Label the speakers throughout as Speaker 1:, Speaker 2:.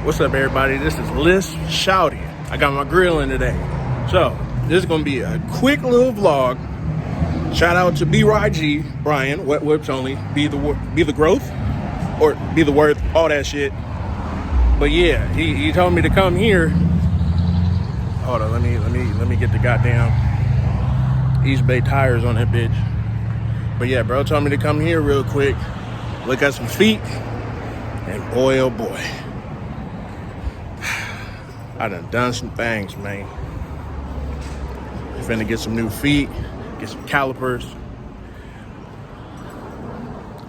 Speaker 1: What's up, everybody? This is Liz Shouty. I got my grill in today. So, this is going to be a quick little vlog. Shout out to BYG, Brian, Wet Whips Only, be the growth, or be the worth, all that shit. But yeah, he told me to come here. Hold on, let me get the goddamn East Bay tires on that bitch. But yeah, bro told me to come here real quick, look at some feet, and boy, oh boy. I done some things, man. Finna get some new feet, get some calipers.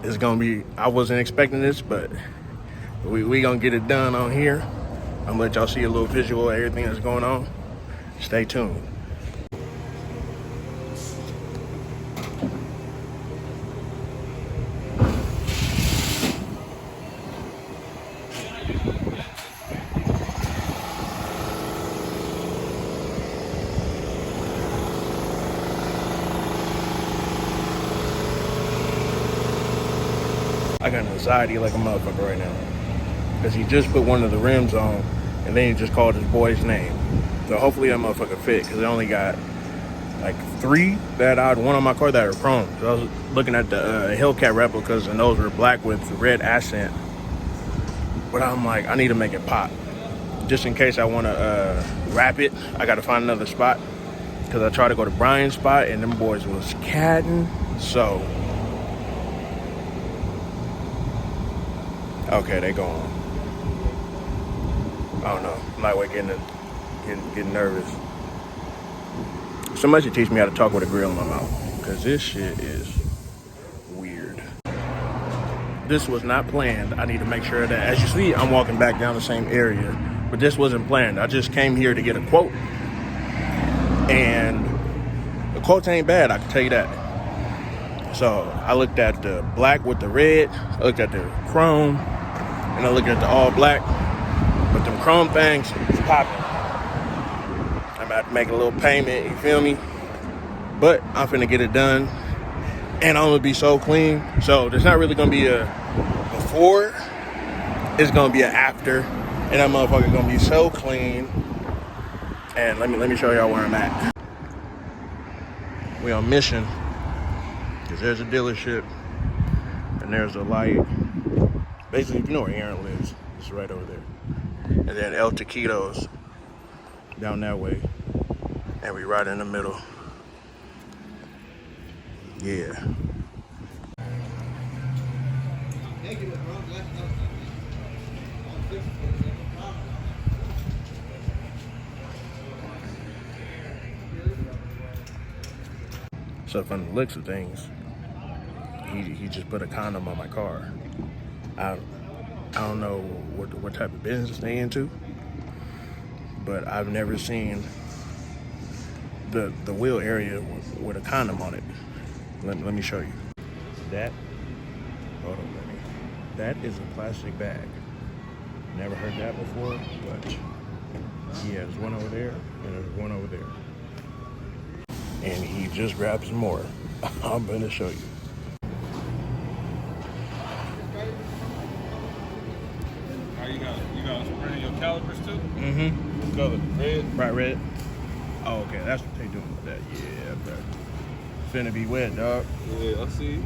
Speaker 1: It's gonna be, I wasn't expecting this, but we gonna get it done on here. I'm gonna let y'all see a little visual of everything that's going on. Stay tuned. I got anxiety like a motherfucker right now. Because he just put one of the rims on, and then he just called his boy's name. So hopefully that motherfucker fit, because I only got like 3 that I had one on my car that are chrome. So I was looking at the Hellcat replicas, and those were black with red accent. But I'm like, I need to make it pop. Just in case I want to wrap it, I got to find another spot. Because I tried to go to Brian's spot, and them boys was catting. So... okay, they going. I don't know. I'm like getting nervous. Somebody should teach me how to talk with a grill in my mouth, because this shit is weird. This was not planned. I need to make sure that, as you see, I'm walking back down the same area, but this wasn't planned. I just came here to get a quote, and the quotes ain't bad, I can tell you that. So I looked at the black with the red, I looked at the chrome, and I looked at the all black, but them chrome things is popping. I'm about to make a little payment, you feel me? But I'm finna get it done, and I'm gonna be so clean. So there's not really gonna be a before, it's gonna be an after, and that motherfucker gonna be so clean. And let me show y'all where I'm at. We on mission, because there's a dealership, and there's a light. Basically, if you know where Aaron lives, it's right over there. And then El Taquitos down that way. And we right in the middle. Yeah. So from the looks of things, he just put a condom on my car. I don't know what type of business they into, but I've never seen the wheel area with a condom on it. Let me show you. That, hold on, that is a plastic bag. Never heard that before, but yeah, there's one over there and there's one over there. And he just grabbed some more. I'm gonna show you.
Speaker 2: You got running your calipers too?
Speaker 1: Mm-hmm.
Speaker 2: What color? Red?
Speaker 1: Bright red. Oh, okay. That's what they doing with that. Yeah, bro. Finna be wet, dog.
Speaker 2: Yeah, I see.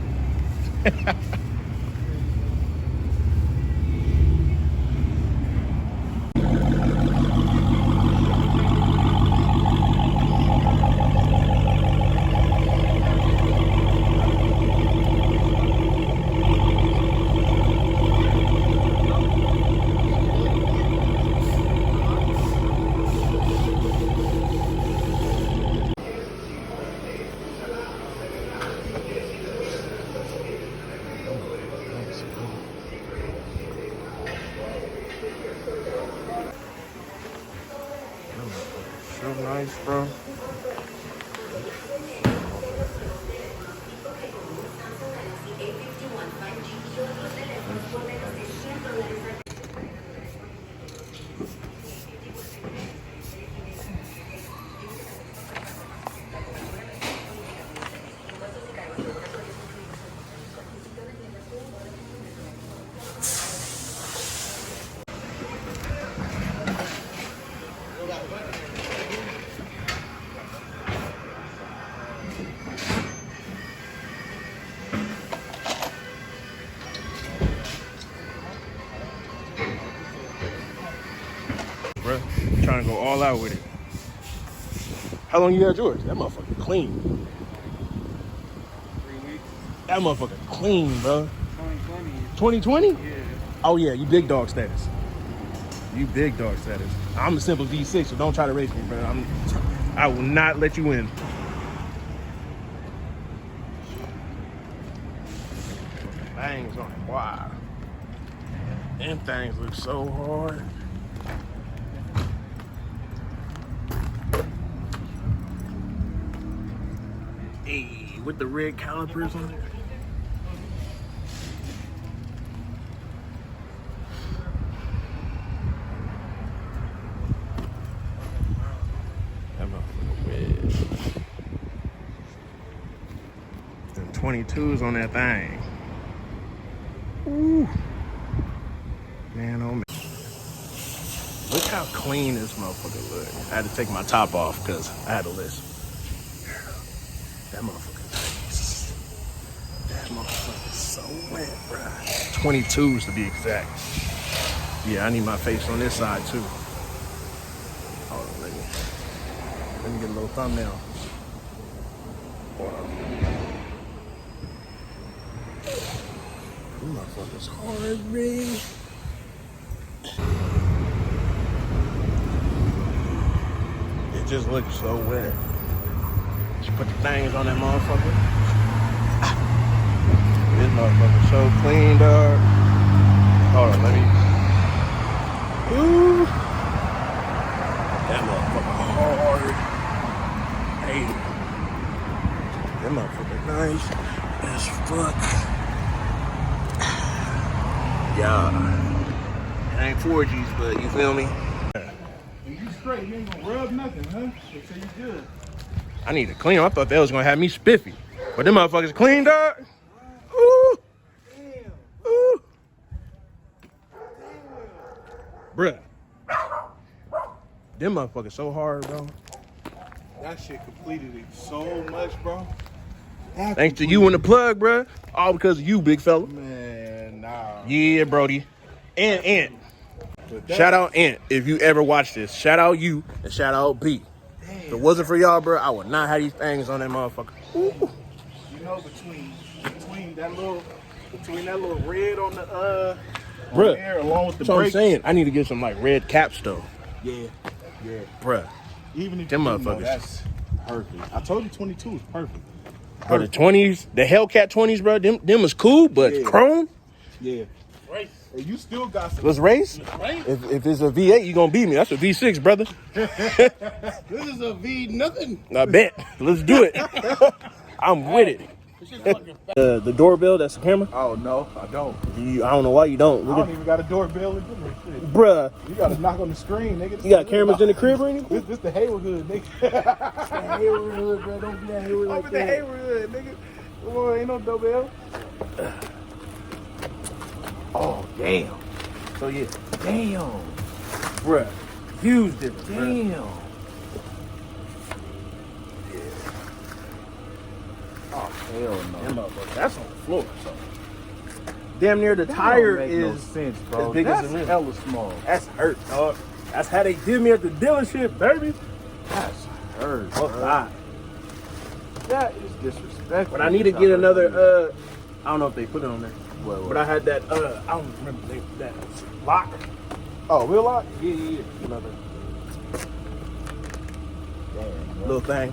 Speaker 1: So nice, bro. trying to go all out with it. How long you had yours? That motherfucker clean.
Speaker 2: 3 weeks.
Speaker 1: That motherfucker clean, bro.
Speaker 2: 2020.
Speaker 1: 2020?
Speaker 2: Yeah.
Speaker 1: Oh yeah, you big dog status. You big dog status. I'm a simple V6, so don't try to race me, bro. I will not let you win. Things on it. Wow. Them things look so hard. Hey, with the red calipers on it. That motherfucker red. Them 22s on that thing. Ooh. Man, oh man. Look how clean this motherfucker look. I had to take my top off because I had a list. That motherfucker nice. That motherfucker's so wet, bruh. 22s to be exact. Yeah, I need my face on this side too. Hold on, let me get a little thumbnail. Them motherfuckers hard, man. It just looks so wet. Just put the things on that motherfucker. This motherfucker so clean, dog. Hold on, let me. Ooh. That motherfucker hard. Hey. That motherfucker nice as fuck. Yeah. It ain't 4Gs, but you feel me?
Speaker 2: You straight, you ain't gonna rub nothing, huh? They say you good.
Speaker 1: I need to clean them. I thought that was gonna have me spiffy. But them motherfuckers clean, dog. Ooh.
Speaker 2: Damn.
Speaker 1: Ooh. Bruh. Them motherfuckers so hard, bro.
Speaker 2: That shit completed it so much, bro.
Speaker 1: Thanks to you and the plug, bruh. All because of you, big fella.
Speaker 2: Man, nah.
Speaker 1: Yeah, Brody. And Ant. Shout out Ant if you ever watch this. Shout out you and shout out B.
Speaker 2: Damn.
Speaker 1: If it wasn't for y'all, bro, I would not have these things on that motherfucker. Ooh.
Speaker 2: You know, between that little red on the
Speaker 1: Bruh,
Speaker 2: air along with the
Speaker 1: that's what I'm
Speaker 2: brakes.
Speaker 1: saying. I need to get some like red caps though.
Speaker 2: Yeah.
Speaker 1: Bruh.
Speaker 2: Even if
Speaker 1: Them
Speaker 2: you didn't know,
Speaker 1: motherfuckers.
Speaker 2: that's perfect. I told you 22 is perfect.
Speaker 1: But the 20s, the Hellcat 20s, bro, them was cool, but
Speaker 2: Yeah.
Speaker 1: chrome?
Speaker 2: Yeah. Right. And you still got some.
Speaker 1: Let's race?
Speaker 2: Right.
Speaker 1: If it's a V8, you gonna beat me. That's a V6, brother.
Speaker 2: This is a V nothing.
Speaker 1: I bet. Let's do it. I'm with it. The doorbell, that's the camera?
Speaker 2: Oh no, I don't.
Speaker 1: I don't know why you don't.
Speaker 2: I don't even got a doorbell in this shit.
Speaker 1: Bruh,
Speaker 2: You gotta knock on the screen, nigga.
Speaker 1: you got cameras in the crib or anything?
Speaker 2: This the Hayward hood, nigga.
Speaker 1: Hayward hood, bro. Don't be that Hayward
Speaker 2: I'm in the Hayward hood, nigga. Come on, ain't no doorbell.
Speaker 1: Oh, damn. So, yeah. Damn. Bruh. Huge difference. Damn.
Speaker 2: Oh hell no.
Speaker 1: That's on the floor, so. Damn near the
Speaker 2: That
Speaker 1: tire
Speaker 2: don't make no
Speaker 1: is
Speaker 2: sense, bro.
Speaker 1: as big
Speaker 2: That's
Speaker 1: as the rim.
Speaker 2: hella small.
Speaker 1: That's hurt, dog. That's how they did me at the dealership, baby.
Speaker 2: That's hurt.
Speaker 1: Oh,
Speaker 2: bro.
Speaker 1: God.
Speaker 2: That is disrespectful.
Speaker 1: But I need to get another, I don't know if they put it on there.
Speaker 2: What?
Speaker 1: But I had that, I don't remember the name of that lock.
Speaker 2: Oh, wheel lock?
Speaker 1: Yeah. Another
Speaker 2: Damn, bro.
Speaker 1: little thing.